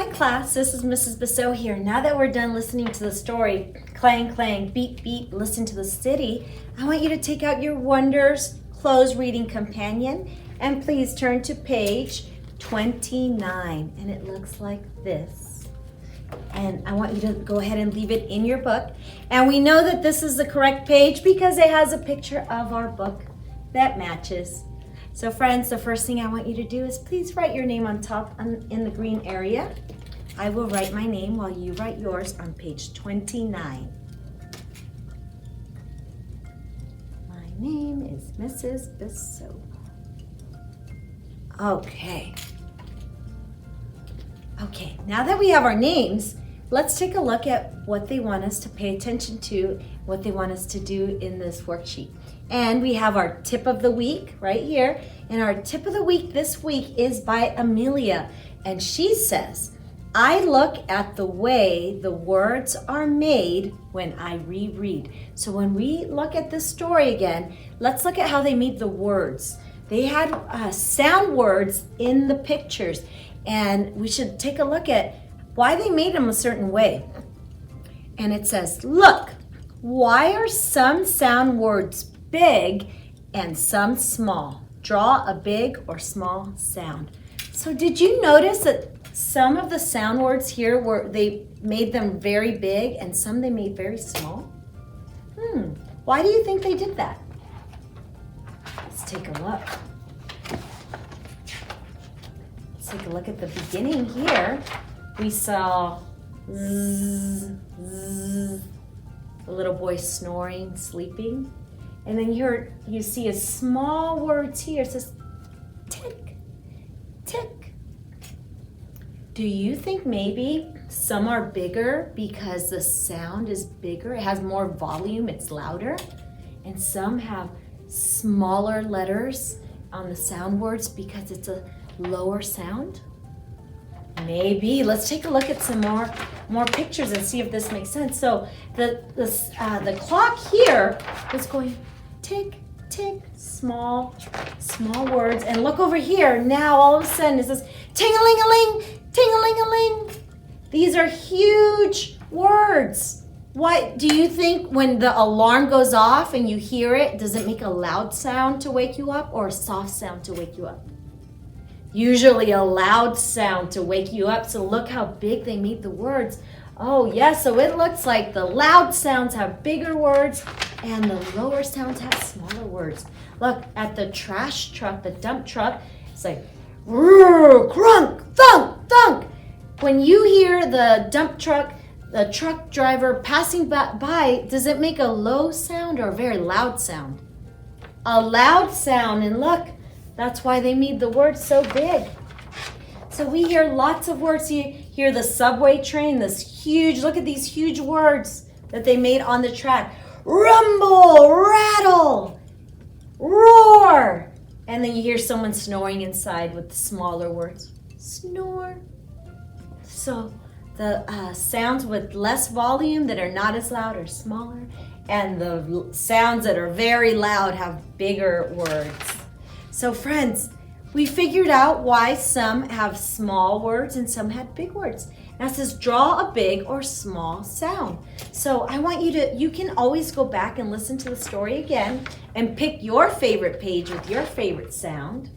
Hi class, this is Mrs. Bissot here. Now that we're done listening to the story, clang, clang, beep, beep, listen to the city, I want you to take out your Wonders Close Reading Companion and please turn to page 29 and it looks like this. And I want you to go ahead and leave it in your book. And we know that this is the correct page because it has a picture of our book that matches. So friends, the first thing I want you to do is please write your name on top in the green area. I will write my name while you write yours on page 29. My name is Mrs. Bissot. Okay, now that we have our names, let's take a look at what they want us to pay attention to, what they want us to do in this worksheet. And we have our tip of the week right here. And our tip of the week this week is by Amelia. And she says, I look at the way the words are made when I reread. So when we look at this story again, let's look at how they made the words. They had sound words in the pictures. And we should take a look at why they made them a certain way. And it says, look, why are some sound words big and some small? Draw a big or small sound. So did you notice that some of the sound words here they made them very big and some they made very small? Why do you think they did that? Let's take a look. Let's take a look at the beginning here. We saw zzz, zzz, the little boy snoring, sleeping. And then you see a small words here. It says tick, tick. Do you think maybe some are bigger because the sound is bigger? It has more volume, it's louder. And some have smaller letters on the sound words because it's a lower sound? Maybe. Let's take a look at some more pictures and see if this makes sense. So the clock here is going tick, tick, small words. And look over here. Now all of a sudden it says ting-a-ling-a-ling, ting-a-ling-a-ling. These are huge words. What do you think when the alarm goes off and you hear it, does it make a loud sound to wake you up or a soft sound to wake you up? Usually a loud sound to wake you up. So look how big they made the words. Oh yes, so it looks like the loud sounds have bigger words and the lower sounds have smaller words. Look at the trash truck, the dump truck. It's like crunk, thunk, thunk. When you hear the dump truck, the truck driver passing by, does it make a low sound or a very loud sound? A loud sound, and look, that's why they made the words so big. So we hear lots of words. You hear the subway train, this huge, look at these huge words that they made on the track. Rumble, rattle, roar. And then you hear someone snoring inside with the smaller words. Snore. So the sounds with less volume that are not as loud are smaller, and the sounds that are very loud have bigger words. So friends, we figured out why some have small words and some had big words. Now it says draw a big or small sound. So I want you can always go back and listen to the story again and pick your favorite page with your favorite sound.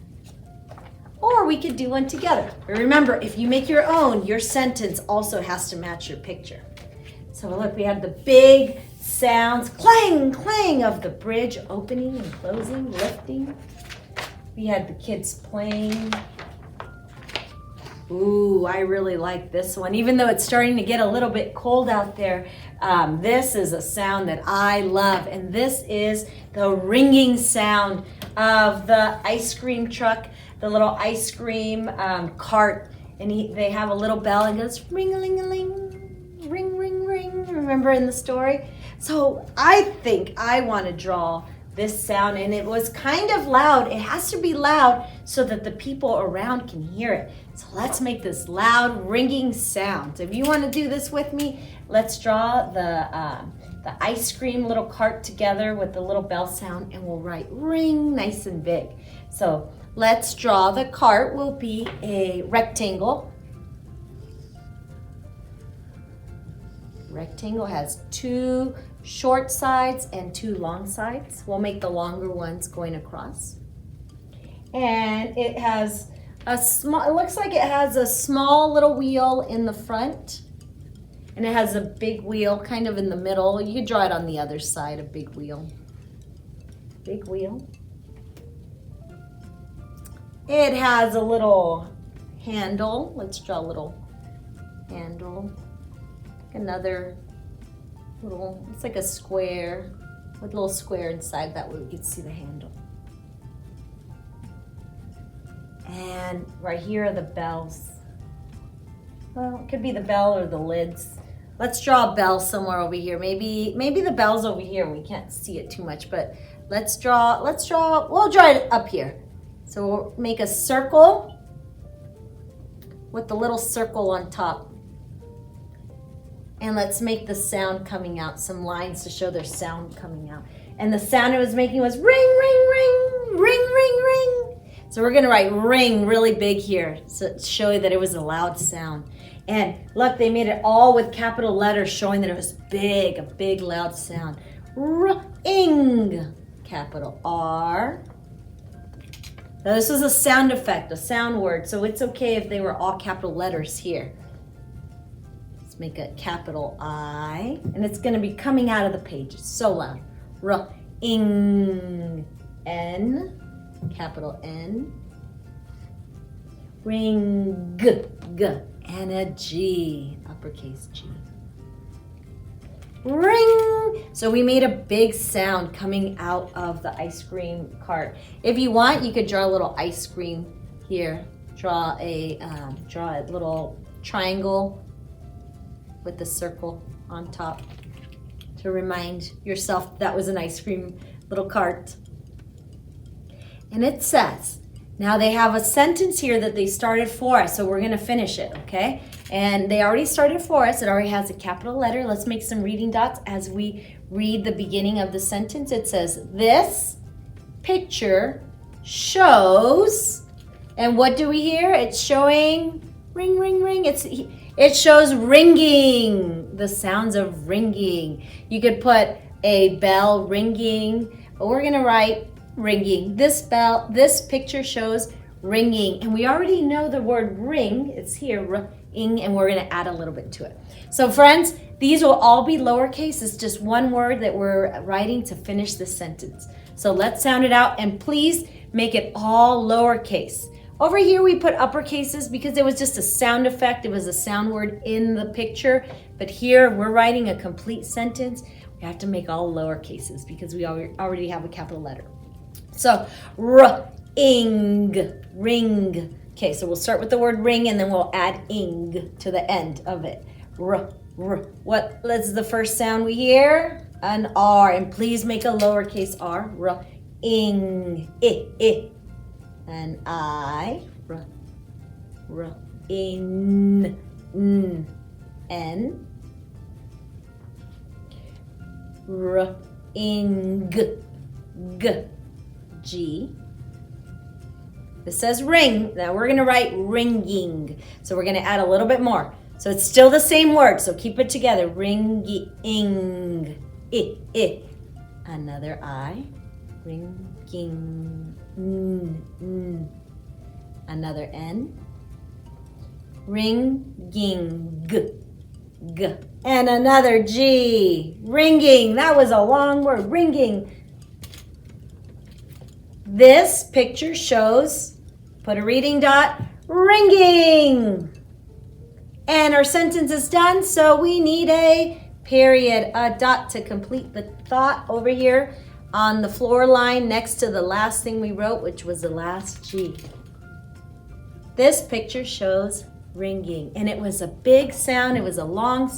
Or we could do one together. But remember, if you make your own, your sentence also has to match your picture. So look, we have the big sounds, clang, clang of the bridge opening and closing, lifting. We had the kids playing. Ooh, I really like this one. Even though it's starting to get a little bit cold out there, this is a sound that I love. And this is the ringing sound of the ice cream truck, the little ice cream cart. And they have a little bell and it goes ring-a-ling-a-ling, ring, ring, ring. Remember in the story? So I think I want to draw this sound, and it was kind of loud. It has to be loud so that the people around can hear it. So let's make this loud ringing sound. So if you want to do this with me, let's draw the ice cream little cart together with the little bell sound, and we'll write ring nice and big. So let's draw the cart. Will be a rectangle. Rectangle has 2 short sides and 2 long sides. We'll make the longer ones going across. And it has a small, it looks like it has a small little wheel in the front. And it has a big wheel kind of in the middle. You could draw it on the other side, a big wheel. Big wheel. It has a little handle. Let's draw a little handle. Another little, it's like a square with a little square inside, that way we can see the handle. And right here are the bells. Well, it could be the bell or the lids. Let's draw a bell somewhere over here. Maybe the bell's over here. We can't see it too much, but we'll draw it up here. So we'll make a circle with the little circle on top. And let's make the sound coming out, some lines to show their sound coming out. And the sound it was making was ring, ring, ring, ring, ring, ring. So we're gonna write ring really big here to show you that it was a loud sound. And look, they made it all with capital letters showing that it was big, a big loud sound. Ring, capital R. Now this is a sound effect, a sound word, so it's okay if they were all capital letters here. Make a capital I, and it's going to be coming out of the page. It's so loud. Ring, N, capital N. Ring, G, and a G, uppercase G. Ring. So we made a big sound coming out of the ice cream cart. If you want, you could draw a little ice cream here. Draw a little triangle with the circle on top to remind yourself that was an ice cream little cart. And it says, now they have a sentence here that they started for us, so we're gonna finish it, okay? And they already started for us. It already has a capital letter. Let's make some reading dots as we read the beginning of the sentence. It says, this picture shows, and what do we hear? It's showing ring, ring, ring. It shows ringing, the sounds of ringing. You could put a bell ringing, but we're gonna write ringing. This picture shows ringing, and we already know the word ring. It's here, ring, and we're gonna add a little bit to it. So friends, these will all be lowercase. It's just one word that we're writing to finish the sentence. So let's sound it out, and please make it all lowercase. Over here we put uppercases because it was just a sound effect. It was a sound word in the picture. But here we're writing a complete sentence. We have to make all lowercases because we already have a capital letter. So ring, ring. Okay, so we'll start with the word ring and then we'll add ing to the end of it. What is the first sound we hear? An R, and please make a lowercase r. Ing, and I, in, n, ing, g. This says ring. Now we're gonna write ringing. So we're gonna add a little bit more. So it's still the same word, so keep it together. Ringing, another I, ringing. Another N. Ringing, g. And another G. Ringing. That was a long word. Ringing. This picture shows, put a reading dot, ringing. And our sentence is done, so we need a period, a dot to complete the thought over here on the floor line next to the last thing we wrote, which was the last G. This picture shows ringing, and it was a big sound. It was a loud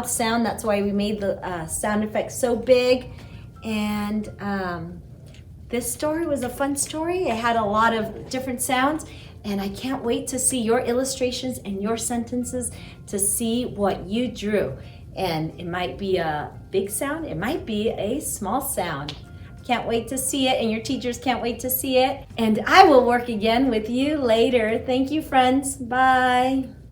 sound. That's why we made the sound effect so big. And this story was a fun story. It had a lot of different sounds, and I can't wait to see your illustrations and your sentences to see what you drew. And it might be a big sound, it might be a small sound. Can't wait to see it, and your teachers can't wait to see it. And I will work again with you later. Thank you, friends. Bye.